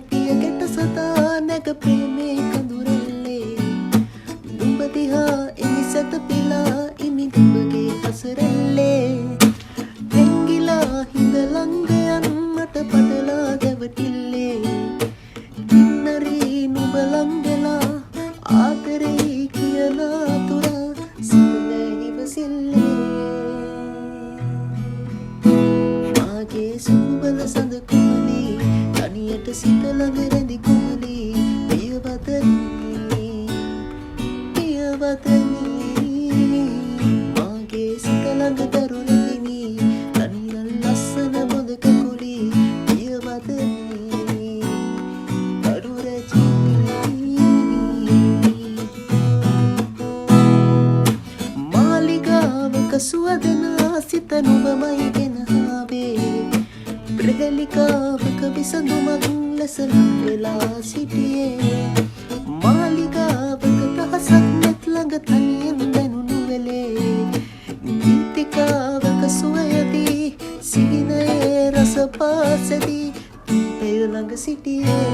පියගෙට සතා නැග ප්‍රේමේ කඳුරැල්ලේ නුඹ දිහා එමිසත පිලා ඉමි දුඹගේ පසරැල්ලේ දෙංගිලා හිඳ ළඟ යන්නට පටලා දැවටිල්ලේ කින්නරී නුඹ ළඟලා ආදරේ කියලා තුරා සිතේ ඉවසිල්ලේ මාගේ සුබල සඳ කුමලී තනියට සිත ළඟ රැඳි කුමලී පියවතනී මාගේ සිත ළඟ දරු රැඳිනි තනියල් ලස්සන බොඳ කකුලී පියවතනී දරු රැඳිනි මාලිගාවක සුවදනා සිත නුඹමයි ගෙන ආවේ ප්‍රහෙලිකාවක විසඳුමක් ලෙස වෙලා සිටියේ මාලිගාවක තහසක් නැත් ළඟ තනියෙන් දැනුණු වෙලේ ගීතිකාවක සුවයදී සිහිනයේ රස පාසදී පෙළ ළඟ සිටියේ